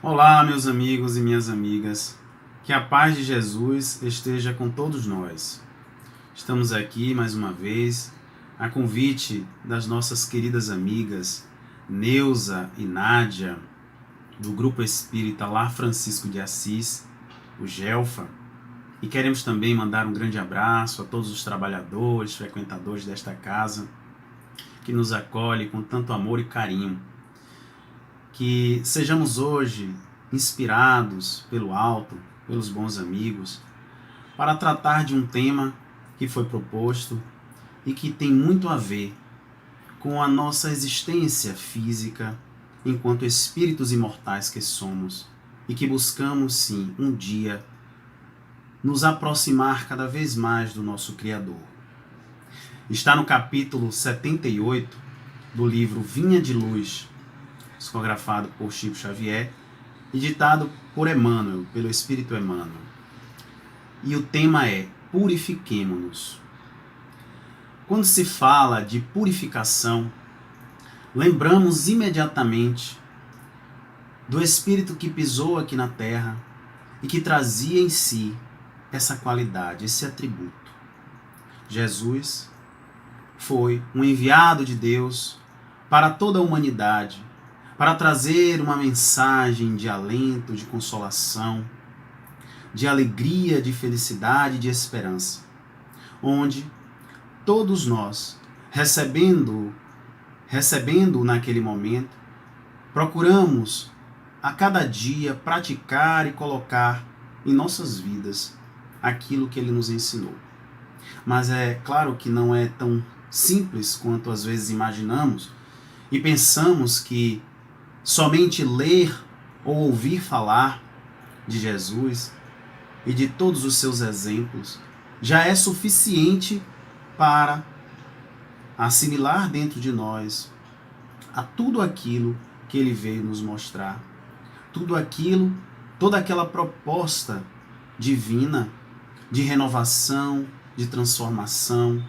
Olá, meus amigos e minhas amigas. Que a paz de Jesus esteja com todos nós. Estamos aqui mais uma vez a convite das nossas queridas amigas Neuza e Nádia, do Grupo Espírita Lar Francisco de Assis, o GELFA, e queremos também mandar um grande abraço a todos os trabalhadores, frequentadores desta casa, que nos acolhe com tanto amor e carinho. Que sejamos hoje inspirados pelo alto, pelos bons amigos, para tratar de um tema que foi proposto e que tem muito a ver com a nossa existência física enquanto espíritos imortais que somos e que buscamos sim um dia nos aproximar cada vez mais do nosso Criador. Está no capítulo 78 do livro Vinha de Luz, psicografado por Chico Xavier e ditado por Emmanuel, pelo Espírito Emmanuel. E o tema é Purifiquemo-nos. Quando se fala de purificação, lembramos imediatamente do Espírito que pisou aqui na Terra e que trazia em si essa qualidade, esse atributo. Jesus foi um enviado de Deus para toda a humanidade, para trazer uma mensagem de alento, de consolação, de alegria, de felicidade, de esperança, onde todos nós, recebendo naquele momento, procuramos a cada dia praticar e colocar em nossas vidas aquilo que ele nos ensinou. Mas é claro que não é tão simples quanto às vezes imaginamos e pensamos que somente ler ou ouvir falar de Jesus e de todos os seus exemplos já é suficiente para assimilar dentro de nós a tudo aquilo que ele veio nos mostrar, tudo aquilo, toda aquela proposta divina de renovação, de transformação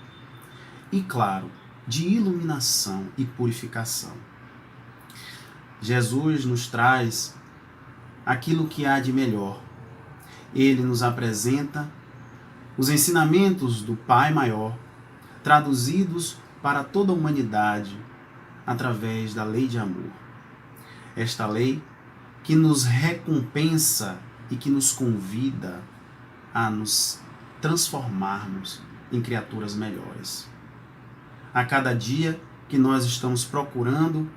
e, claro, de iluminação e purificação. Jesus nos traz aquilo que há de melhor. Ele nos apresenta os ensinamentos do Pai Maior, traduzidos para toda a humanidade através da lei de amor. Esta lei que nos recompensa e que nos convida a nos transformarmos em criaturas melhores. A cada dia que nós estamos procurando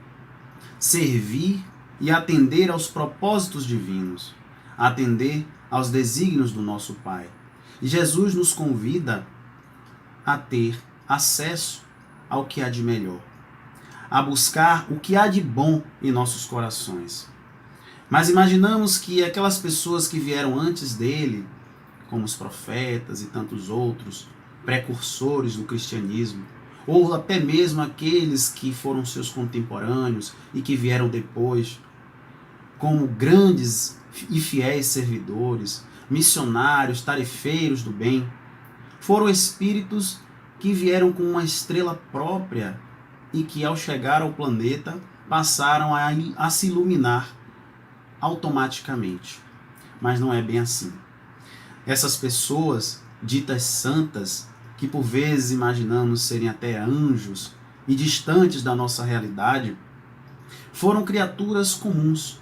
servir e atender aos propósitos divinos, atender aos desígnios do nosso Pai. E Jesus nos convida a ter acesso ao que há de melhor, a buscar o que há de bom em nossos corações. Mas imaginamos que aquelas pessoas que vieram antes dele, como os profetas e tantos outros, precursores do cristianismo, ou até mesmo aqueles que foram seus contemporâneos e que vieram depois, como grandes e fiéis servidores, missionários, tarefeiros do bem, foram espíritos que vieram com uma estrela própria e que, ao chegar ao planeta, passaram a se iluminar automaticamente. Mas não é bem assim. Essas pessoas, ditas santas, que por vezes imaginamos serem até anjos e distantes da nossa realidade, foram criaturas comuns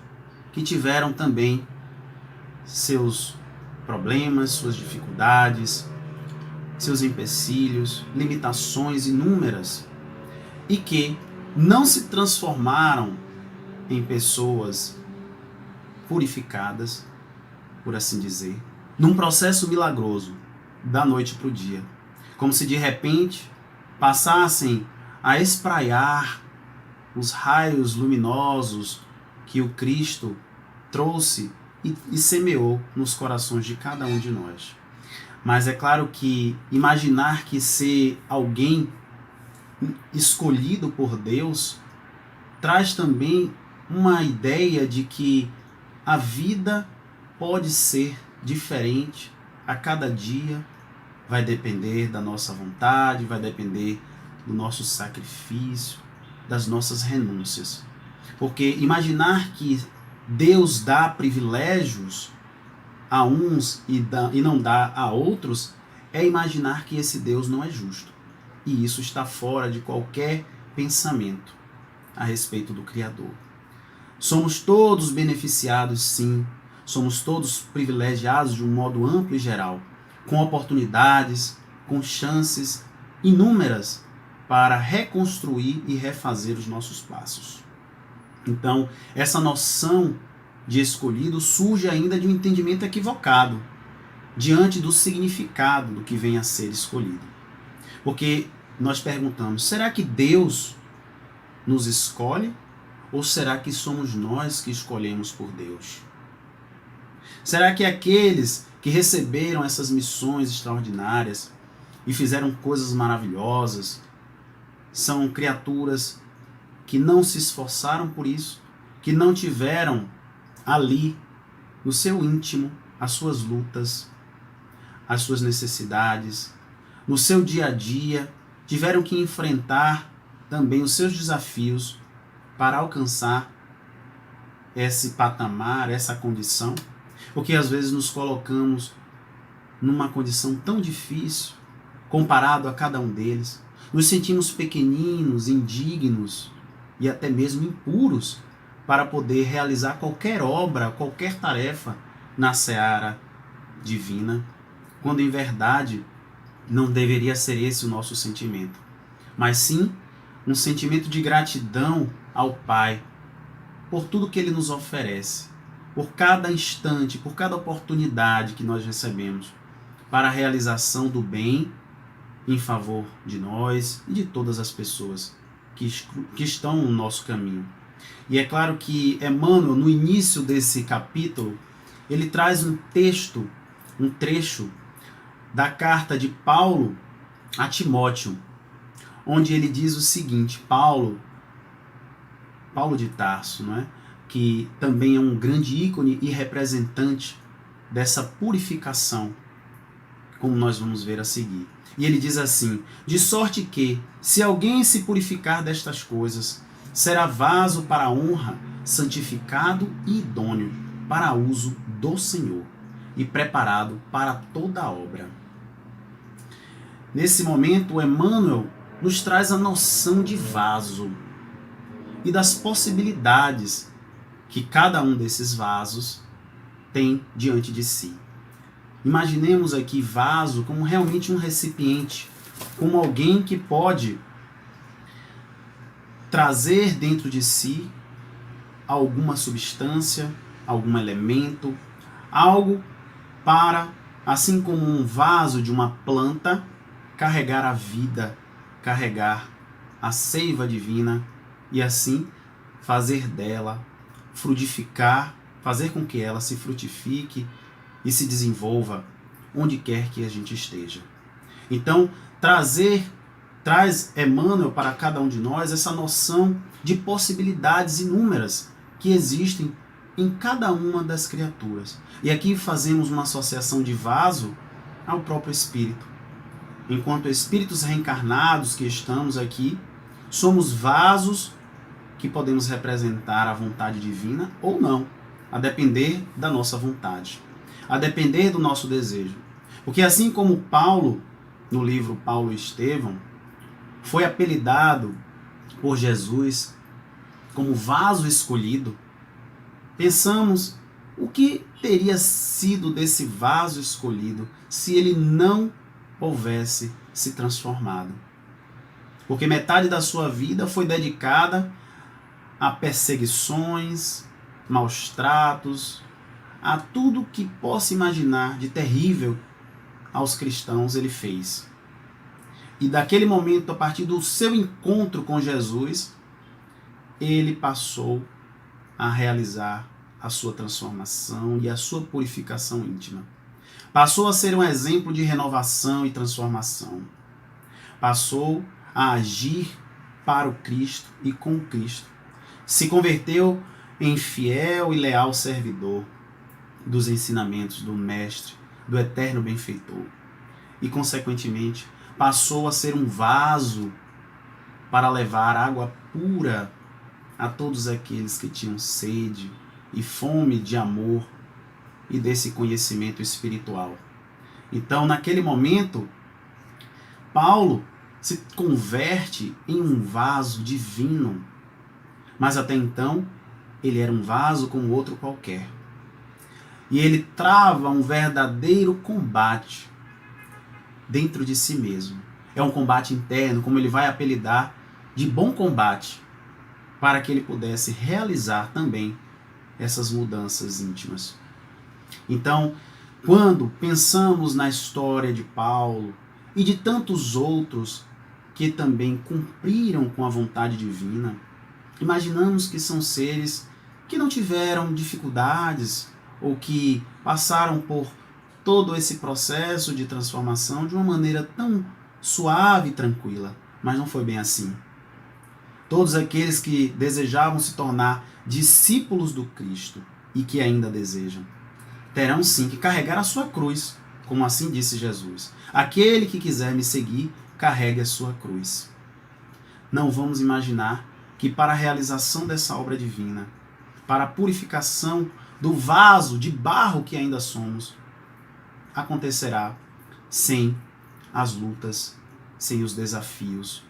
que tiveram também seus problemas, suas dificuldades, seus empecilhos, limitações inúmeras e que não se transformaram em pessoas purificadas, por assim dizer, num processo milagroso da noite para o dia. Como se de repente passassem a espraiar os raios luminosos que o Cristo trouxe e semeou nos corações de cada um de nós. Mas é claro que imaginar que ser alguém escolhido por Deus traz também uma ideia de que a vida pode ser diferente a cada dia. Vai depender da nossa vontade, vai depender do nosso sacrifício, das nossas renúncias. Porque imaginar que Deus dá privilégios a uns e não dá a outros, é imaginar que esse Deus não é justo. E isso está fora de qualquer pensamento a respeito do Criador. Somos todos beneficiados, sim. Somos todos privilegiados de um modo amplo e geral, com oportunidades, com chances inúmeras para reconstruir e refazer os nossos passos. Então, essa noção de escolhido surge ainda de um entendimento equivocado diante do significado do que vem a ser escolhido. Porque nós perguntamos, será que Deus nos escolhe ou será que somos nós que escolhemos por Deus? Será que aqueles que receberam essas missões extraordinárias e fizeram coisas maravilhosas são criaturas que não se esforçaram por isso, que não tiveram ali, no seu íntimo, as suas lutas, as suas necessidades, no seu dia a dia, tiveram que enfrentar também os seus desafios para alcançar esse patamar, essa condição? Porque às vezes nos colocamos numa condição tão difícil, comparado a cada um deles. Nos sentimos pequeninos, indignos e até mesmo impuros para poder realizar qualquer obra, qualquer tarefa na seara divina, quando em verdade não deveria ser esse o nosso sentimento, mas sim um sentimento de gratidão ao Pai por tudo que Ele nos oferece, por cada instante, por cada oportunidade que nós recebemos para a realização do bem em favor de nós e de todas as pessoas que estão no nosso caminho. E é claro que Emmanuel, no início desse capítulo, ele traz um trecho da carta de Paulo a Timóteo, onde ele diz o seguinte, Paulo de Tarso, não é? Que também é um grande ícone e representante dessa purificação, como nós vamos ver a seguir. E ele diz assim, de sorte que, se alguém se purificar destas coisas, será vaso para a honra, santificado e idôneo para uso do Senhor e preparado para toda a obra. Nesse momento, Emmanuel nos traz a noção de vaso e das possibilidades que cada um desses vasos tem diante de si. Imaginemos aqui vaso como realmente um recipiente, como alguém que pode trazer dentro de si alguma substância, algum elemento, algo para, assim como um vaso de uma planta, carregar a vida, carregar a seiva divina e assim fazer dela frutificar, fazer com que ela se frutifique e se desenvolva onde quer que a gente esteja. Então, traz Emmanuel para cada um de nós essa noção de possibilidades inúmeras que existem em cada uma das criaturas. E aqui fazemos uma associação de vaso ao próprio Espírito. Enquanto espíritos reencarnados que estamos aqui, somos vasos que podemos representar a vontade divina ou não, a depender da nossa vontade, a depender do nosso desejo. Porque assim como Paulo, no livro Paulo e Estevão, foi apelidado por Jesus como vaso escolhido, pensamos o que teria sido desse vaso escolhido se ele não houvesse se transformado. Porque metade da sua vida foi dedicada a perseguições, maus tratos, a tudo que possa imaginar de terrível aos cristãos ele fez. E daquele momento, a partir do seu encontro com Jesus, ele passou a realizar a sua transformação e a sua purificação íntima. Passou a ser um exemplo de renovação e transformação. Passou a agir para o Cristo e com o Cristo. Se converteu em fiel e leal servidor dos ensinamentos do Mestre, do eterno benfeitor. E, consequentemente, passou a ser um vaso para levar água pura a todos aqueles que tinham sede e fome de amor e desse conhecimento espiritual. Então, naquele momento, Paulo se converte em um vaso divino, mas até então ele era um vaso como outro qualquer. E ele trava um verdadeiro combate dentro de si mesmo. É um combate interno, como ele vai apelidar de bom combate, para que ele pudesse realizar também essas mudanças íntimas. Então, quando pensamos na história de Paulo e de tantos outros que também cumpriram com a vontade divina, imaginamos que são seres que não tiveram dificuldades ou que passaram por todo esse processo de transformação de uma maneira tão suave e tranquila, mas não foi bem assim. Todos aqueles que desejavam se tornar discípulos do Cristo e que ainda desejam, terão sim que carregar a sua cruz, como assim disse Jesus. Aquele que quiser me seguir, carregue a sua cruz. Não vamos imaginar que para a realização dessa obra divina, para a purificação do vaso de barro que ainda somos, acontecerá sem as lutas, sem os desafios,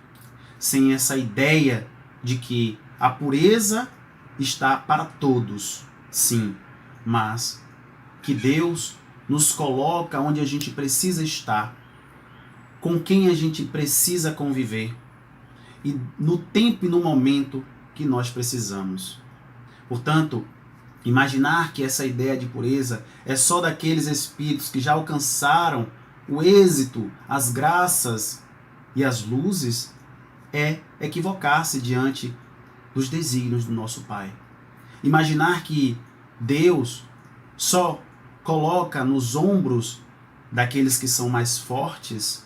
sem essa ideia de que a pureza está para todos, sim, mas que Deus nos coloca onde a gente precisa estar, com quem a gente precisa conviver e no tempo e no momento que nós precisamos. Portanto, imaginar que essa ideia de pureza é só daqueles espíritos que já alcançaram o êxito, as graças e as luzes é equivocar-se diante dos desígnios do nosso Pai. Imaginar que Deus só coloca nos ombros daqueles que são mais fortes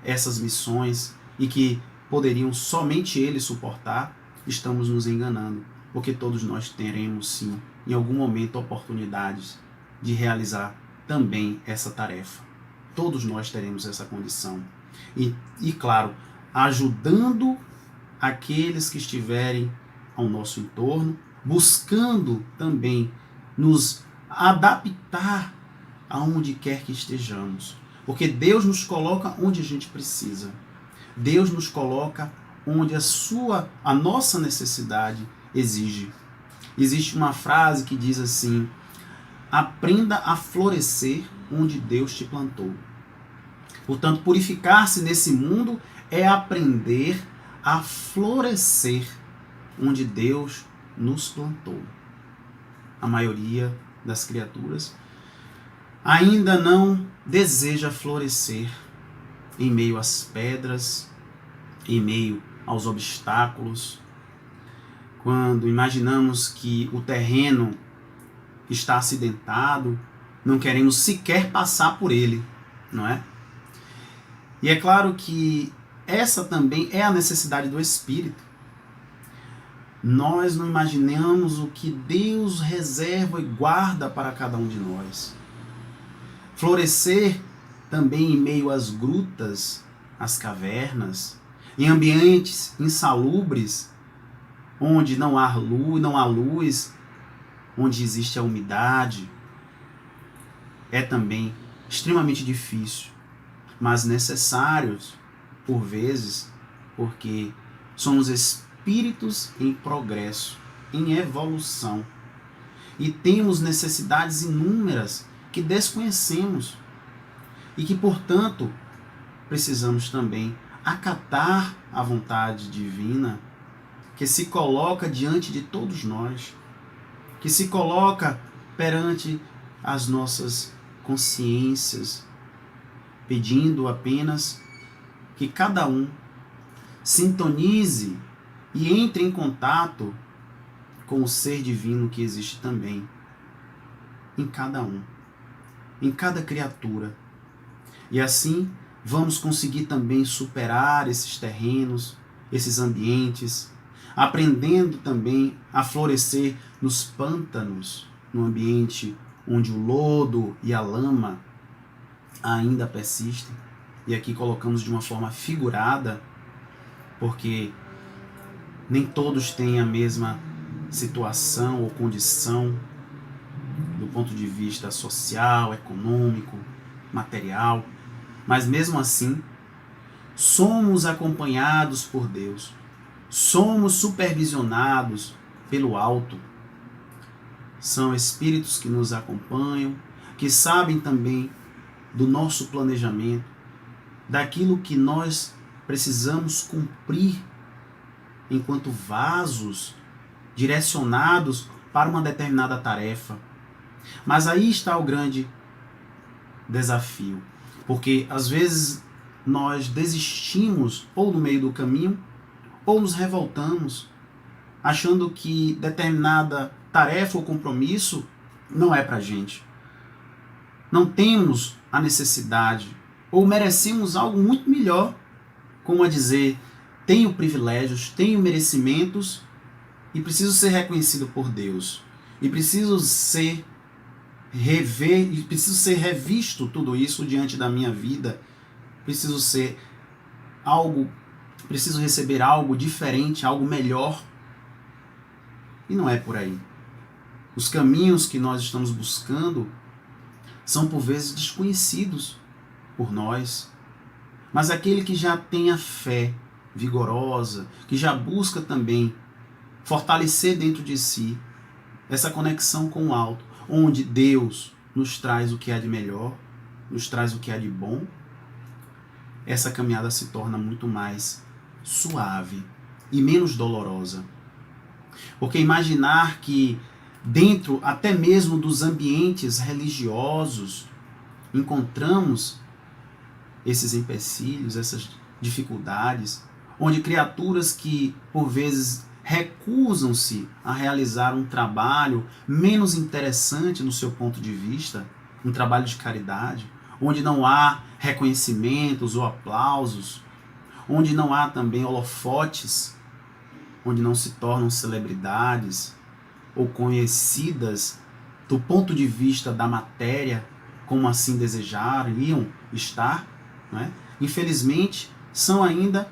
essas missões e que poderiam somente eles suportar, estamos nos enganando, porque todos nós teremos sim, em algum momento, oportunidades de realizar também essa tarefa. Todos nós teremos essa condição. E claro, ajudando aqueles que estiverem ao nosso entorno, buscando também nos adaptar aonde quer que estejamos. Porque Deus nos coloca onde a gente precisa. Deus nos coloca onde a nossa necessidade exige. Existe uma frase que diz assim: aprenda a florescer onde Deus te plantou. Portanto, purificar-se nesse mundo é aprender a florescer onde Deus nos plantou. A maioria das criaturas ainda não deseja florescer em meio às pedras, em meio aos obstáculos. Quando imaginamos que o terreno está acidentado, não queremos sequer passar por ele, não é? E é claro que essa também é a necessidade do Espírito. Nós não imaginamos o que Deus reserva e guarda para cada um de nós. Florescer também em meio às grutas, às cavernas, em ambientes insalubres, onde não há luz, onde existe a umidade, é também extremamente difícil, mas necessários por vezes, porque somos espíritos em progresso, em evolução, e temos necessidades inúmeras que desconhecemos e que, portanto, precisamos também acatar a vontade divina que se coloca diante de todos nós, que se coloca perante as nossas consciências, pedindo apenas que cada um sintonize e entre em contato com o ser divino que existe também em cada um, em cada criatura. E assim vamos conseguir também superar esses terrenos, esses ambientes, aprendendo também a florescer nos pântanos, no ambiente onde o lodo e a lama ainda persistem. E aqui colocamos de uma forma figurada, porque nem todos têm a mesma situação ou condição do ponto de vista social, econômico, material, mas mesmo assim, somos acompanhados por Deus, somos supervisionados pelo alto. São espíritos que nos acompanham, que sabem também do nosso planejamento, daquilo que nós precisamos cumprir enquanto vasos direcionados para uma determinada tarefa. Mas aí está o grande desafio, porque às vezes nós desistimos ou no meio do caminho, ou nos revoltamos, achando que determinada tarefa ou compromisso não é pra gente. Não temos a necessidade, ou merecemos algo muito melhor, como a dizer, tenho privilégios, tenho merecimentos e preciso ser reconhecido por Deus. E preciso ser revisto tudo isso diante da minha vida. Preciso receber algo diferente, algo melhor. E não é por aí. Os caminhos que nós estamos buscando são por vezes desconhecidos por nós. Mas aquele que já tem a fé vigorosa, que já busca também fortalecer dentro de si essa conexão com o alto, onde Deus nos traz o que há de melhor, nos traz o que há de bom, essa caminhada se torna muito mais suave e menos dolorosa. Porque imaginar que dentro até mesmo dos ambientes religiosos encontramos esses empecilhos, essas dificuldades, onde criaturas que por vezes recusam-se a realizar um trabalho menos interessante no seu ponto de vista, um trabalho de caridade, onde não há reconhecimentos ou aplausos, onde não há também holofotes, onde não se tornam celebridades ou conhecidas do ponto de vista da matéria, como assim desejariam estar, né? Infelizmente, são ainda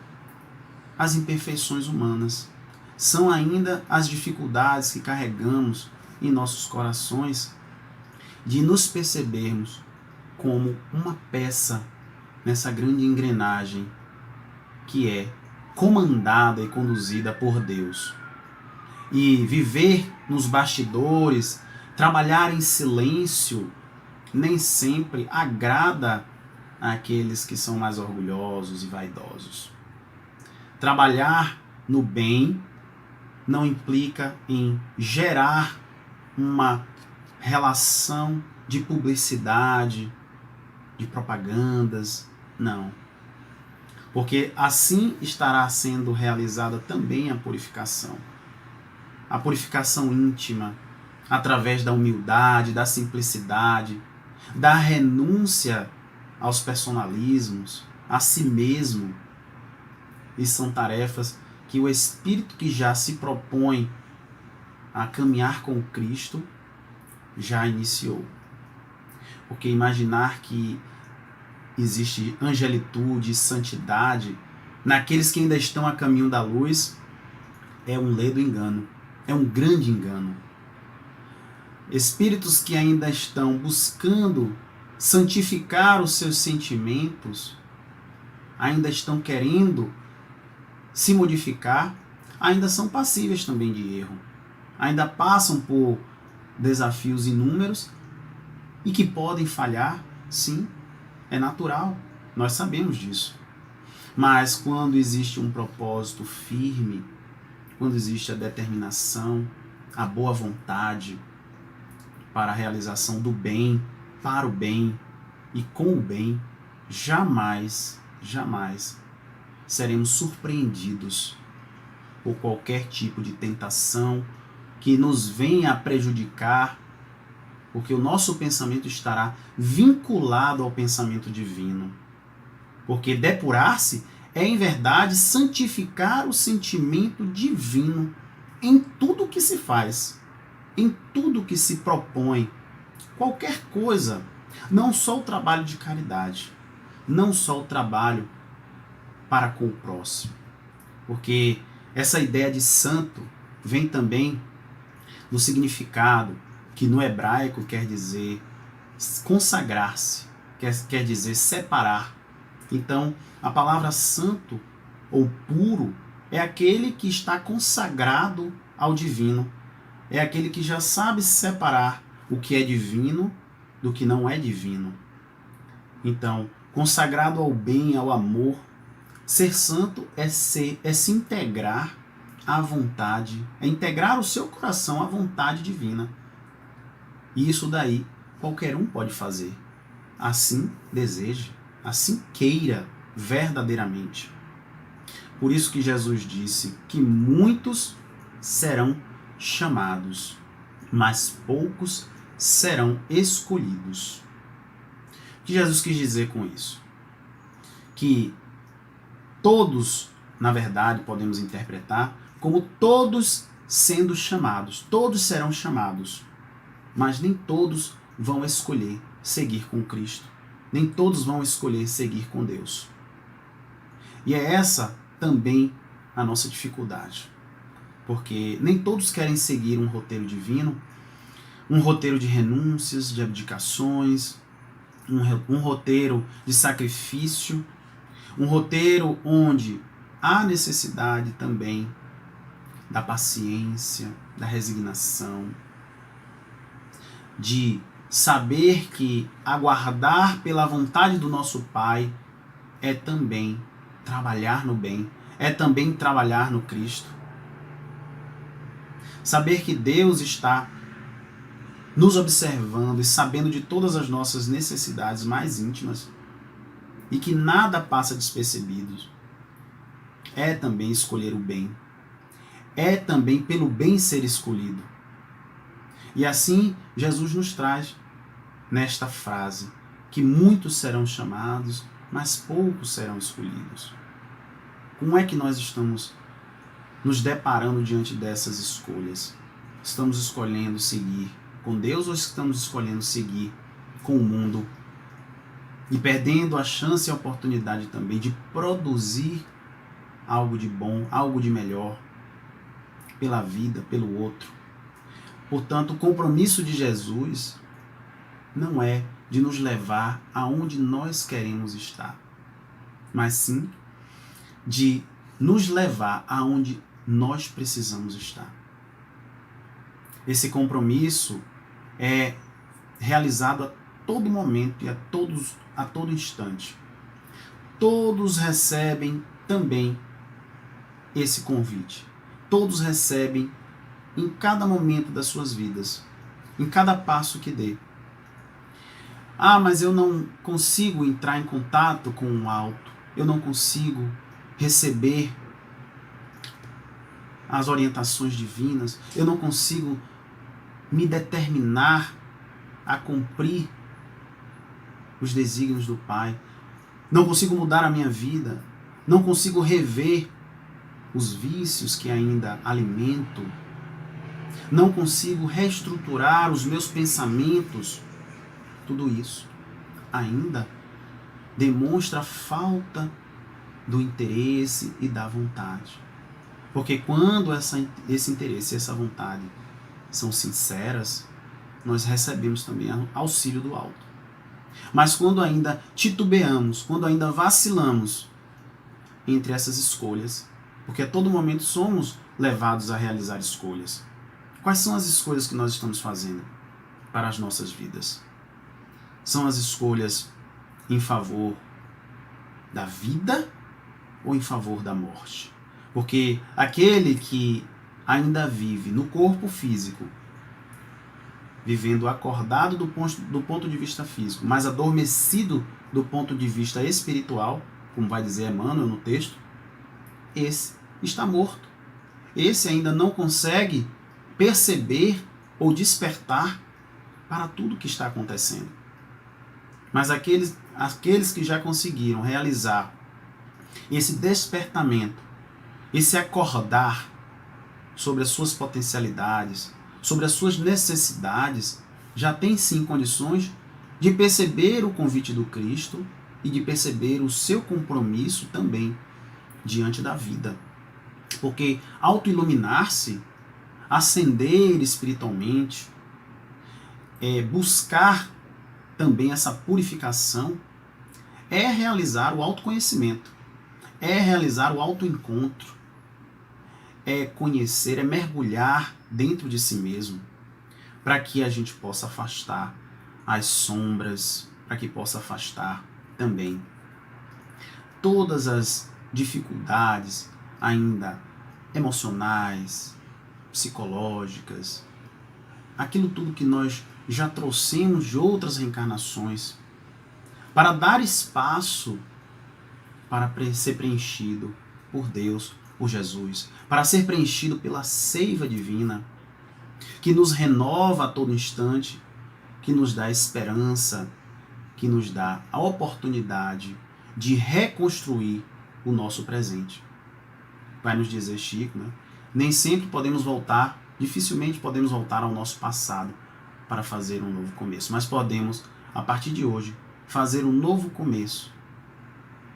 as imperfeições humanas, são ainda as dificuldades que carregamos em nossos corações de nos percebermos como uma peça nessa grande engrenagem que é comandada e conduzida por Deus. E viver nos bastidores, trabalhar em silêncio, nem sempre agrada àqueles que são mais orgulhosos e vaidosos. Trabalhar no bem não implica em gerar uma relação de publicidade, de propagandas, não. Porque assim estará sendo realizada também a purificação. A purificação íntima, através da humildade, da simplicidade, da renúncia aos personalismos, a si mesmo. E são tarefas que o espírito que já se propõe a caminhar com Cristo já iniciou. Porque imaginar que existe angelitude e santidade naqueles que ainda estão a caminho da luz é um ledo engano, é um grande engano. Espíritos que ainda estão buscando santificar os seus sentimentos, ainda estão querendo se modificar, ainda são passíveis também de erro. Ainda passam por desafios inúmeros e que podem falhar, sim, é natural, nós sabemos disso. Mas quando existe um propósito firme, quando existe a determinação, a boa vontade para a realização do bem, para o bem e com o bem, jamais, jamais seremos surpreendidos por qualquer tipo de tentação que nos venha a prejudicar, porque o nosso pensamento estará vinculado ao pensamento divino. Porque depurar-se é, em verdade, santificar o sentimento divino em tudo que se faz, em tudo que se propõe, qualquer coisa, não só o trabalho de caridade, não só o trabalho para com o próximo. Porque essa ideia de santo vem também no significado que no hebraico quer dizer consagrar-se, quer dizer separar. Então, a palavra santo ou puro é aquele que está consagrado ao divino, é aquele que já sabe separar o que é divino do que não é divino. Então, consagrado ao bem, ao amor, ser santo é se integrar à vontade, é integrar o seu coração à vontade divina. E isso daí qualquer um pode fazer. Assim deseje, assim queira verdadeiramente. Por isso que Jesus disse que muitos serão chamados, mas poucos serão escolhidos. O que Jesus quis dizer com isso? Que todos, na verdade, podemos interpretar como todos sendo chamados. Todos serão chamados, mas nem todos vão escolher seguir com Cristo. Nem todos vão escolher seguir com Deus. E é essa também a nossa dificuldade. Porque nem todos querem seguir um roteiro divino, um roteiro de renúncias, de abdicações, um roteiro de sacrifício, um roteiro onde há necessidade também da paciência, da resignação, de saber que aguardar pela vontade do nosso Pai é também trabalhar no bem, é também trabalhar no Cristo. Saber que Deus está nos observando e sabendo de todas as nossas necessidades mais íntimas e que nada passa despercebido é também escolher o bem. É também pelo bem ser escolhido. E assim Jesus nos traz nesta frase que muitos serão chamados, mas poucos serão escolhidos. Como é que nós estamos nos deparando diante dessas escolhas? Estamos escolhendo seguir com Deus ou estamos escolhendo seguir com o mundo? E perdendo a chance e a oportunidade também de produzir algo de bom, algo de melhor pela vida, pelo outro. Portanto, o compromisso de Jesus não é de nos levar aonde nós queremos estar, mas sim de nos levar aonde nós precisamos estar. Esse compromisso é realizado a todo momento e a todo instante. Todos recebem também esse convite. Todos recebem em cada momento das suas vidas, em cada passo que dê. Ah, mas eu não consigo entrar em contato com o alto, eu não consigo receber as orientações divinas, eu não consigo me determinar a cumprir os desígnios do Pai, não consigo mudar a minha vida, não consigo rever os vícios que ainda alimento, não consigo reestruturar os meus pensamentos. Tudo isso ainda demonstra a falta do interesse e da vontade. Porque quando esse interesse e essa vontade são sinceras, nós recebemos também auxílio do alto. Mas quando ainda titubeamos, quando ainda vacilamos entre essas escolhas, porque a todo momento somos levados a realizar escolhas. Quais são as escolhas que nós estamos fazendo para as nossas vidas? São as escolhas em favor da vida ou em favor da morte? Porque aquele que ainda vive no corpo físico, vivendo acordado do ponto de vista físico, mas adormecido do ponto de vista espiritual, como vai dizer Emmanuel no texto, esse está morto. Esse ainda não consegue perceber ou despertar para tudo que está acontecendo. Mas aqueles que já conseguiram realizar esse despertamento, esse acordar sobre as suas potencialidades, sobre as suas necessidades, já têm sim condições de perceber o convite do Cristo e de perceber o seu compromisso também diante da vida. Porque autoiluminar-se, ascender espiritualmente, buscar também essa purificação, é realizar o autoconhecimento, é realizar o autoencontro, é conhecer, é mergulhar dentro de si mesmo, para que a gente possa afastar as sombras, para que possa afastar também todas as dificuldades ainda emocionais, psicológicas, aquilo tudo que nós já trouxemos de outras reencarnações, para dar espaço para ser preenchido por Deus, por Jesus, para ser preenchido pela seiva divina, que nos renova a todo instante, que nos dá esperança, que nos dá a oportunidade de reconstruir o nosso presente. Vai nos dizer Chico, né? Nem sempre podemos voltar, dificilmente podemos voltar ao nosso passado para fazer um novo começo, mas podemos, a partir de hoje, fazer um novo começo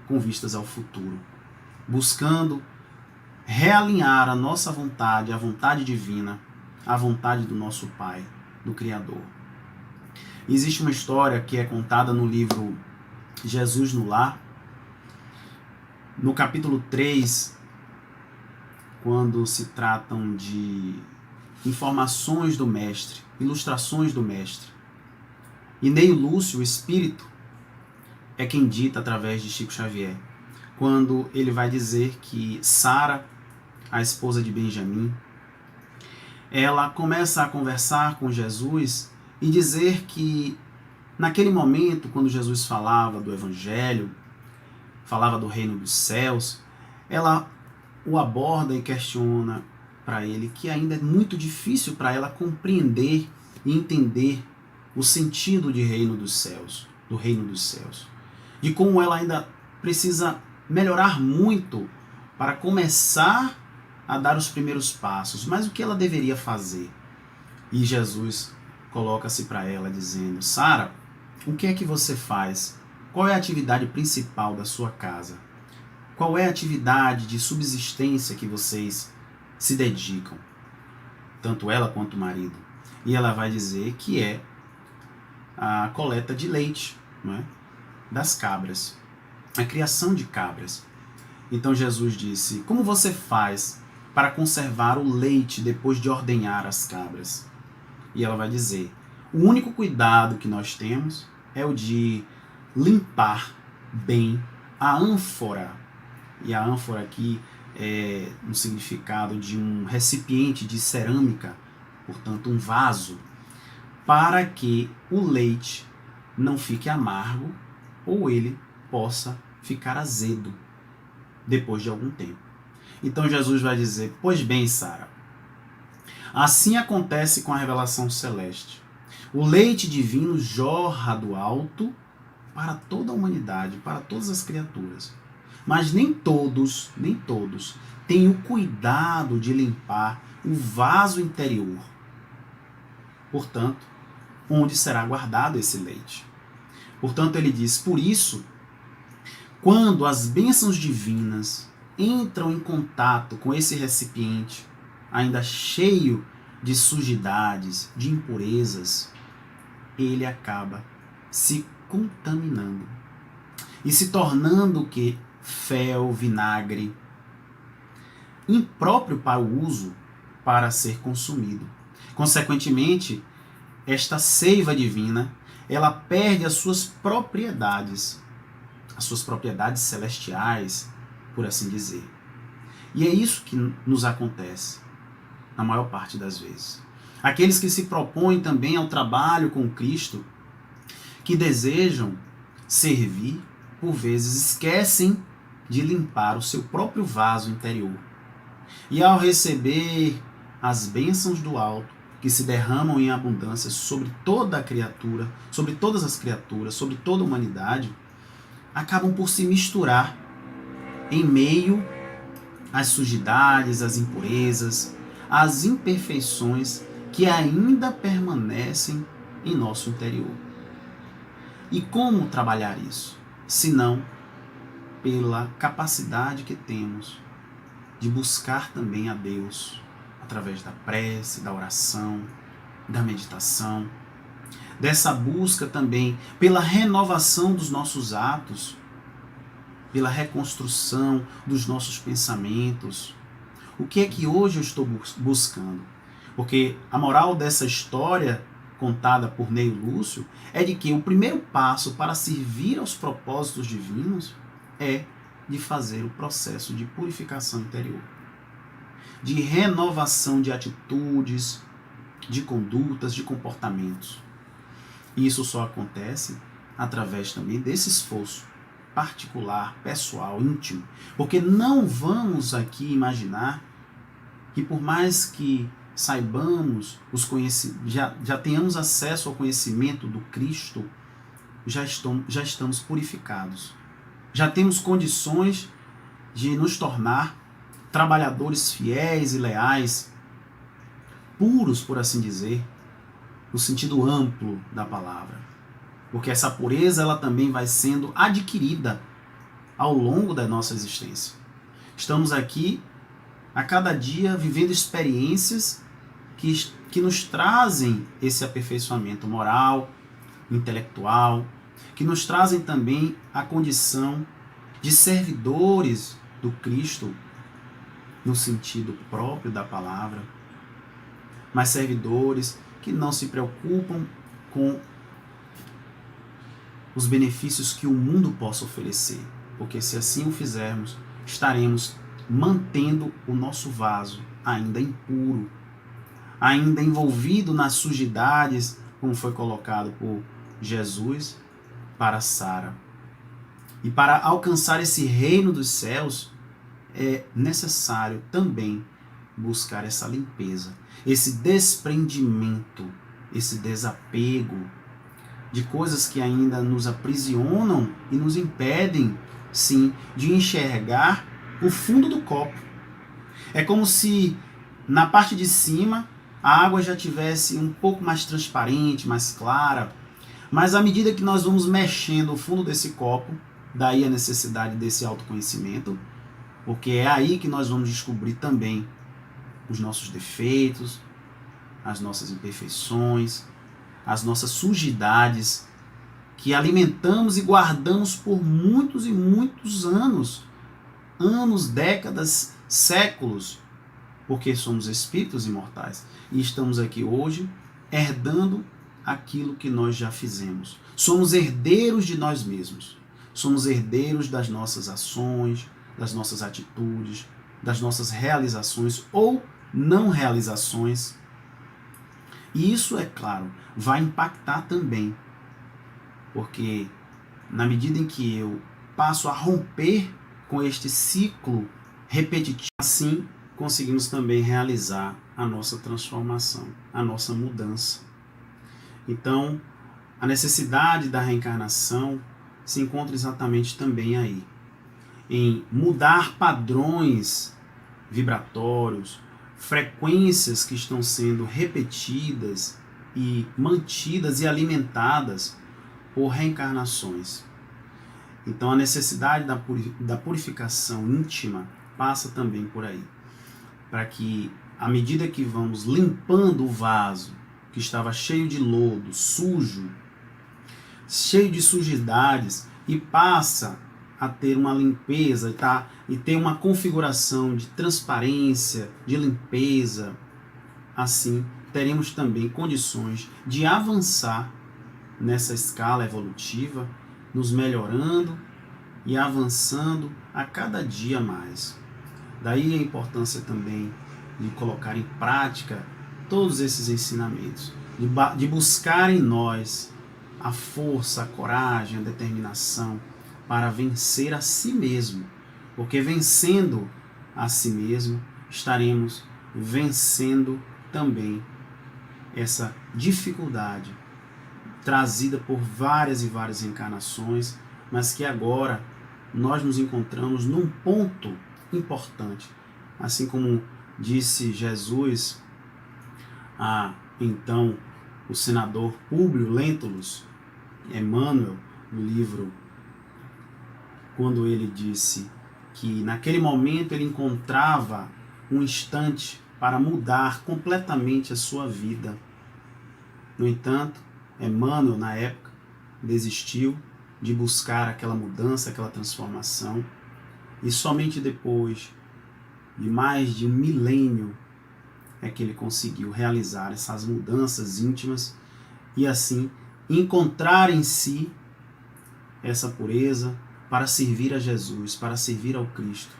com vistas ao futuro, buscando realinhar a nossa vontade, a vontade divina, a vontade do nosso Pai, do Criador. Existe uma história que é contada no livro Jesus no Lar, no capítulo 3, quando se tratam de informações do Mestre, ilustrações do Mestre. E Ney Lúcio, o Espírito, é quem dita através de Chico Xavier, quando ele vai dizer que Sara, a esposa de Benjamim, ela começa a conversar com Jesus e dizer que naquele momento, quando Jesus falava do Evangelho, falava do reino dos céus, ela o aborda e questiona para ele que ainda é muito difícil para ela compreender e entender o sentido de reino dos céus, do reino dos céus. De como ela ainda precisa melhorar muito para começar a dar os primeiros passos. Mas o que ela deveria fazer? E Jesus coloca-se para ela dizendo: Sara, o que é que você faz? Qual é a atividade principal da sua casa? Qual é a atividade de subsistência que vocês se dedicam? Tanto ela quanto o marido. E ela vai dizer que é a coleta de leite, não é? Das cabras, a criação de cabras. Então Jesus disse: como você faz para conservar o leite depois de ordenhar as cabras? E ela vai dizer: o único cuidado que nós temos é o de limpar bem a ânfora. E a ânfora aqui é um significado de um recipiente de cerâmica, portanto um vaso, para que o leite não fique amargo ou ele possa ficar azedo depois de algum tempo. Então Jesus vai dizer: pois bem, Sara, assim acontece com a revelação celeste. O leite divino jorra do alto para toda a humanidade, para todas as criaturas. Mas nem todos têm o cuidado de limpar o vaso interior. Portanto, onde será guardado esse leite? Portanto, ele diz: por isso, quando as bênçãos divinas entram em contato com esse recipiente, ainda cheio de sujidades, de impurezas, ele acaba se contaminando e se tornando o quê? Fel, vinagre, impróprio para o uso, para ser consumido. Consequentemente, esta seiva divina, ela perde as suas propriedades celestiais, por assim dizer. E é isso que nos acontece na maior parte das vezes. Aqueles que se propõem também ao trabalho com Cristo, que desejam servir, por vezes esquecem de limpar o seu próprio vaso interior. E ao receber as bênçãos do alto, que se derramam em abundância sobre toda a criatura, sobre todas as criaturas, sobre toda a humanidade, acabam por se misturar em meio às sujidades, às impurezas, às imperfeições que ainda permanecem em nosso interior. E como trabalhar isso? Senão pela capacidade que temos de buscar também a Deus através da prece, da oração, da meditação, dessa busca também pela renovação dos nossos atos, pela reconstrução dos nossos pensamentos. O que é que hoje eu estou buscando? Porque a moral dessa história contada por Neio Lúcio é de que o primeiro passo para servir aos propósitos divinos é de fazer o processo de purificação interior, de renovação de atitudes, de condutas, de comportamentos. E isso só acontece através também desse esforço particular, pessoal, íntimo. Porque não vamos aqui imaginar que por mais que saibamos, já tenhamos acesso ao conhecimento do Cristo, já estamos purificados. Já temos condições de nos tornar trabalhadores fiéis e leais, puros, por assim dizer, no sentido amplo da palavra. Porque essa pureza ela também vai sendo adquirida ao longo da nossa existência. Estamos aqui a cada dia vivendo experiências que nos trazem esse aperfeiçoamento moral, intelectual, que nos trazem também a condição de servidores do Cristo no sentido próprio da palavra, mas servidores que não se preocupam com os benefícios que o mundo possa oferecer, porque se assim o fizermos, estaremos mantendo o nosso vaso ainda impuro, ainda envolvido nas sujidades, como foi colocado por Jesus para Sara. E para alcançar esse reino dos céus, é necessário também buscar essa limpeza, esse desprendimento, esse desapego de coisas que ainda nos aprisionam e nos impedem, sim, de enxergar o fundo do copo. É como se na parte de cima a água já tivesse um pouco mais transparente, mais clara, mas à medida que nós vamos mexendo o fundo desse copo, daí a necessidade desse autoconhecimento, porque é aí que nós vamos descobrir também os nossos defeitos, as nossas imperfeições, as nossas sujidades, que alimentamos e guardamos por muitos e muitos anos, décadas, séculos, porque somos espíritos imortais e estamos aqui hoje herdando aquilo que nós já fizemos. Somos herdeiros de nós mesmos, somos herdeiros das nossas ações, das nossas atitudes, das nossas realizações ou não realizações. E isso, é claro, vai impactar também, porque na medida em que eu passo a romper com este ciclo repetitivo, assim conseguimos também realizar a nossa transformação, a nossa mudança. Então, a necessidade da reencarnação se encontra exatamente também aí, em mudar padrões vibratórios, frequências que estão sendo repetidas e mantidas e alimentadas por reencarnações. Então a necessidade da purificação íntima passa também por aí, para que à medida que vamos limpando o vaso que estava cheio de lodo, sujo, cheio de sujidades, e passa a ter uma limpeza, e ter uma configuração de transparência, de limpeza, assim teremos também condições de avançar nessa escala evolutiva, nos melhorando e avançando a cada dia mais. Daí a importância também de colocar em prática todos esses ensinamentos, de buscar em nós a força, a coragem, a determinação para vencer a si mesmo, porque vencendo a si mesmo estaremos vencendo também essa dificuldade trazida por várias e várias encarnações, mas que agora nós nos encontramos num ponto importante. Assim como disse Jesus a então o senador Públio Lentulus, Emmanuel, no livro, quando ele disse que naquele momento ele encontrava um instante para mudar completamente a sua vida. No entanto, Emmanuel, na época, desistiu de buscar aquela mudança, aquela transformação, e somente depois de mais de um milênio é que ele conseguiu realizar essas mudanças íntimas e assim encontrar em si essa pureza para servir a Jesus, para servir ao Cristo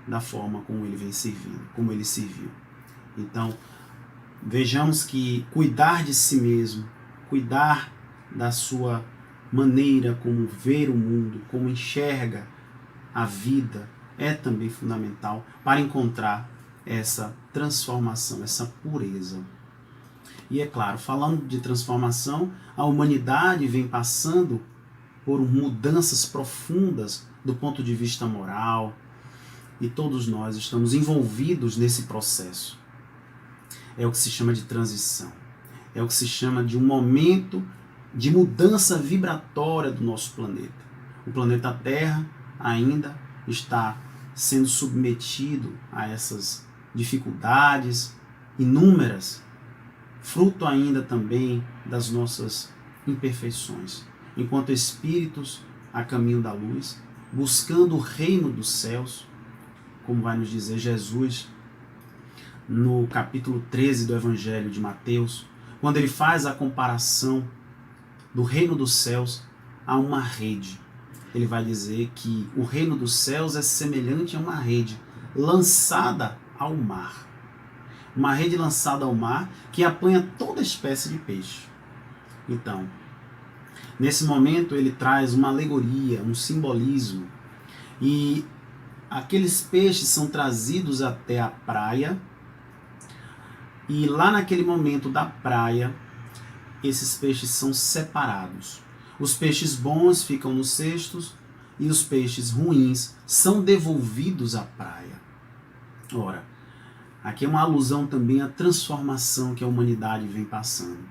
da forma como ele vem servindo, como ele serviu. Então, vejamos que cuidar de si mesmo, cuidar da sua maneira como ver o mundo, como enxerga a vida, é também fundamental para encontrar essa transformação, essa pureza. E é claro, falando de transformação, a humanidade vem passando por mudanças profundas do ponto de vista moral, e todos nós estamos envolvidos nesse processo. É o que se chama de transição. É o que se chama de um momento de mudança vibratória do nosso planeta. O planeta Terra ainda está sendo submetido a essas dificuldades inúmeras, fruto ainda também das nossas imperfeições. Enquanto espíritos a caminho da luz, buscando o reino dos céus, como vai nos dizer Jesus no capítulo 13 do Evangelho de Mateus, quando ele faz a comparação do reino dos céus a uma rede. Ele vai dizer que o reino dos céus é semelhante a uma rede lançada ao mar. Uma rede lançada ao mar que apanha toda espécie de peixe. Então, nesse momento ele traz uma alegoria, um simbolismo, e aqueles peixes são trazidos até a praia, e lá naquele momento da praia, esses peixes são separados. Os peixes bons ficam nos cestos e os peixes ruins são devolvidos à praia. Ora, aqui é uma alusão também à transformação que a humanidade vem passando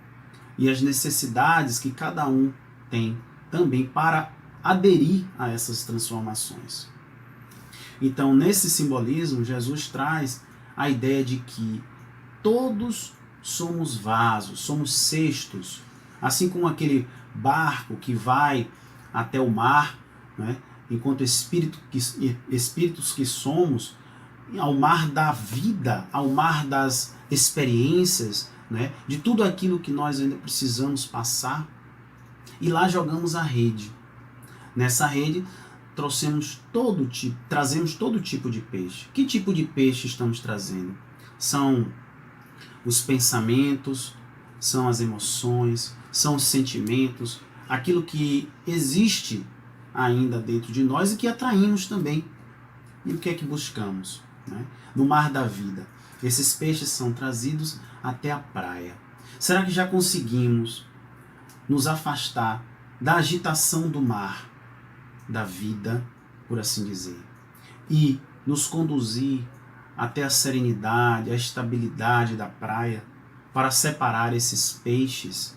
e as necessidades que cada um tem também para aderir a essas transformações. Então, nesse simbolismo, Jesus traz a ideia de que todos somos vasos, somos cestos, assim como aquele barco que vai até o mar, né? Enquanto espíritos que somos, ao mar da vida, ao mar das experiências, né? De tudo aquilo que nós ainda precisamos passar, e lá jogamos a rede. Nessa rede trazemos todo tipo de peixe. Que tipo de peixe estamos trazendo? São os pensamentos, são as emoções, são os sentimentos, aquilo que existe ainda dentro de nós e que atraímos também. E o que é que buscamos? Né? No mar da vida, esses peixes são trazidos até a praia. Será que já conseguimos nos afastar da agitação do mar, da vida, por assim dizer, e nos conduzir até a serenidade, a estabilidade da praia, para separar esses peixes?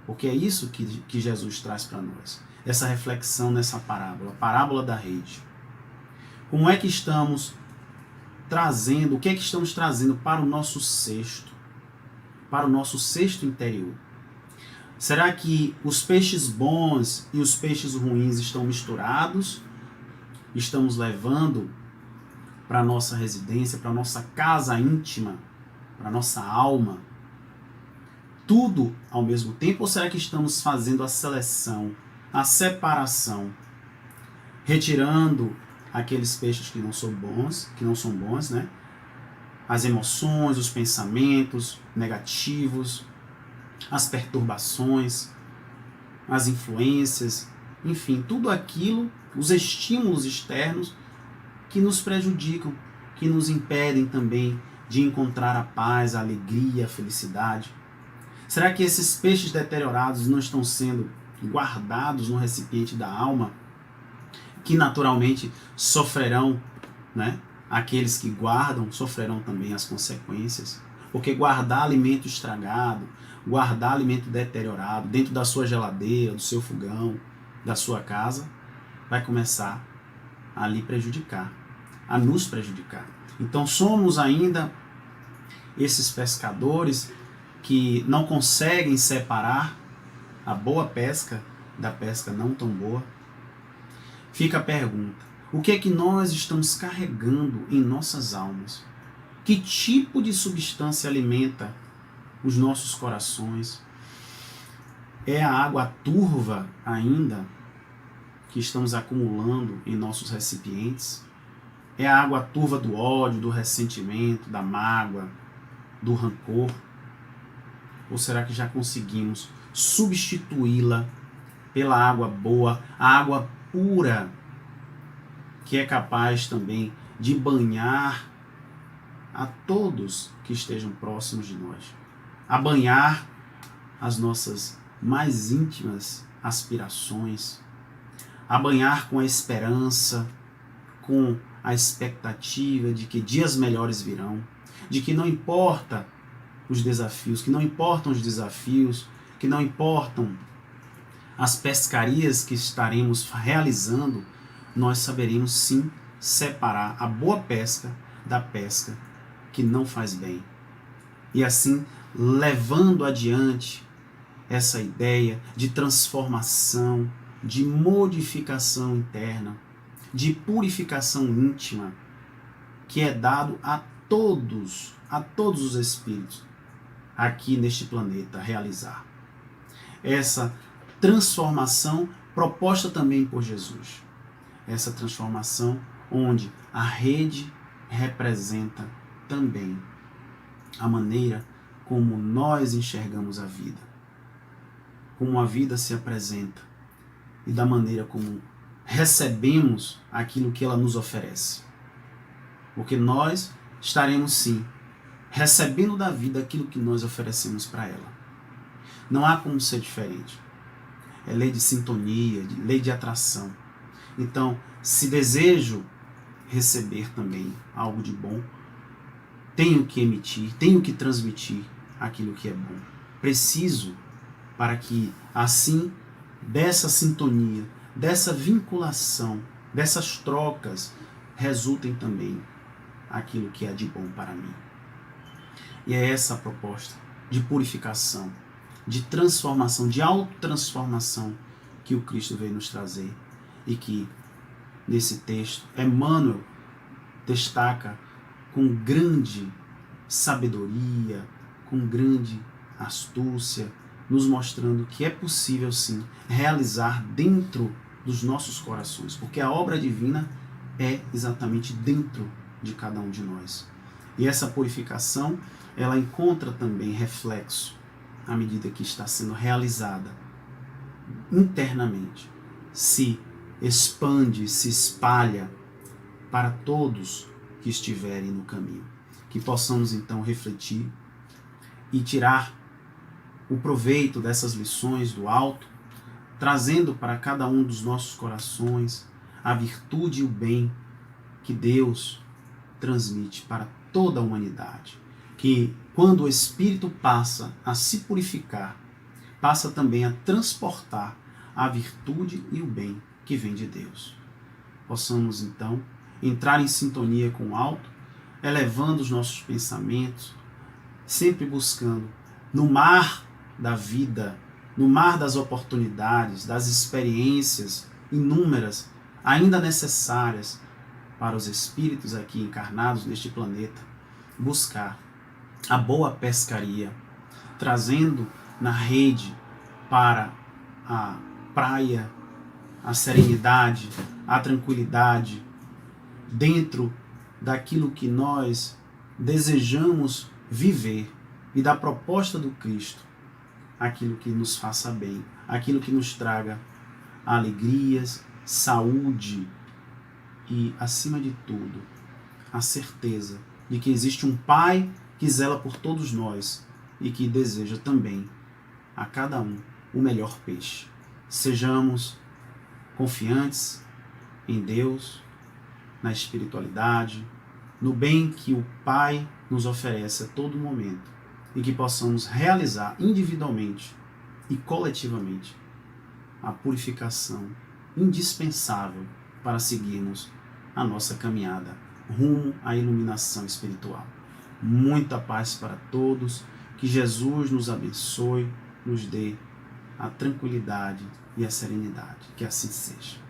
Porque é isso que Jesus traz para nós, essa reflexão nessa parábola, a parábola da rede. Como é que estamos trazendo, o que é que estamos trazendo para o nosso cesto, para o nosso cesto interior? Será que os peixes bons e os peixes ruins estão misturados? Estamos levando para a nossa residência, para a nossa casa íntima, para a nossa alma, tudo ao mesmo tempo? Ou será que estamos fazendo a seleção, a separação, retirando aqueles peixes que não são bons, né? As emoções, os pensamentos negativos, as perturbações, as influências, enfim, tudo aquilo, os estímulos externos que nos prejudicam, que nos impedem também de encontrar a paz, a alegria, a felicidade. Será que esses peixes deteriorados não estão sendo guardados no recipiente da alma, que naturalmente sofrerão, né? Aqueles que guardam sofrerão também as consequências, porque guardar alimento estragado, guardar alimento deteriorado dentro da sua geladeira, do seu fogão, da sua casa, vai começar a lhe prejudicar, a nos prejudicar. Então somos ainda esses pescadores que não conseguem separar a boa pesca da pesca não tão boa, fica a pergunta: o que é que nós estamos carregando em nossas almas? Que tipo de substância alimenta os nossos corações? É a água turva ainda que estamos acumulando em nossos recipientes? É a água turva do ódio, do ressentimento, da mágoa, do rancor? Ou será que já conseguimos substituí-la pela água boa, a água pura, que é capaz também de banhar a todos que estejam próximos de nós, a banhar as nossas mais íntimas aspirações, a banhar com a esperança, com a expectativa de que dias melhores virão, de que não importa os desafios, que não importam os desafios, que não importam as pescarias que estaremos realizando, nós saberemos sim separar a boa pesca da pesca que não faz bem. E assim, levando adiante essa ideia de transformação, de modificação interna, de purificação íntima, que é dado a todos os espíritos aqui neste planeta realizar. Essa transformação proposta também por Jesus. Essa transformação onde a rede representa também a maneira como nós enxergamos a vida, como a vida se apresenta e da maneira como recebemos aquilo que ela nos oferece. Porque nós estaremos sim recebendo da vida aquilo que nós oferecemos para ela. Não há como ser diferente. É lei de sintonia, lei de atração. Então, se desejo receber também algo de bom, tenho que emitir, tenho que transmitir aquilo que é bom. Preciso para que assim, dessa sintonia, dessa vinculação, dessas trocas, resultem também aquilo que é de bom para mim. E é essa a proposta de purificação, de transformação, de autotransformação que o Cristo veio nos trazer e que, nesse texto, Emmanuel destaca com grande sabedoria, com grande astúcia, nos mostrando que é possível sim realizar dentro dos nossos corações, porque a obra divina é exatamente dentro de cada um de nós. E essa purificação, ela encontra também reflexo à medida que está sendo realizada internamente, se expande, se espalha para todos que estiverem no caminho. Que possamos então refletir e tirar o proveito dessas lições do alto, trazendo para cada um dos nossos corações a virtude e o bem que Deus transmite para toda a humanidade. Que quando o Espírito passa a se purificar, passa também a transportar a virtude e o bem que vem de Deus. Possamos então entrar em sintonia com o alto, elevando os nossos pensamentos, sempre buscando no mar da vida, no mar das oportunidades, das experiências inúmeras, ainda necessárias para os espíritos aqui encarnados neste planeta, buscar a boa pescaria, trazendo na rede para a praia a serenidade, a tranquilidade, dentro daquilo que nós desejamos viver e da proposta do Cristo, aquilo que nos faça bem, aquilo que nos traga alegrias, saúde e, acima de tudo, a certeza de que existe um Pai que zela por todos nós e que deseja também a cada um o melhor peixe. Sejamos confiantes em Deus, na espiritualidade, no bem que o Pai nos oferece a todo momento e que possamos realizar individualmente e coletivamente a purificação indispensável para seguirmos a nossa caminhada rumo à iluminação espiritual. muita paz para todos, que Jesus nos abençoe, nos dê a tranquilidade e a serenidade. Que assim seja.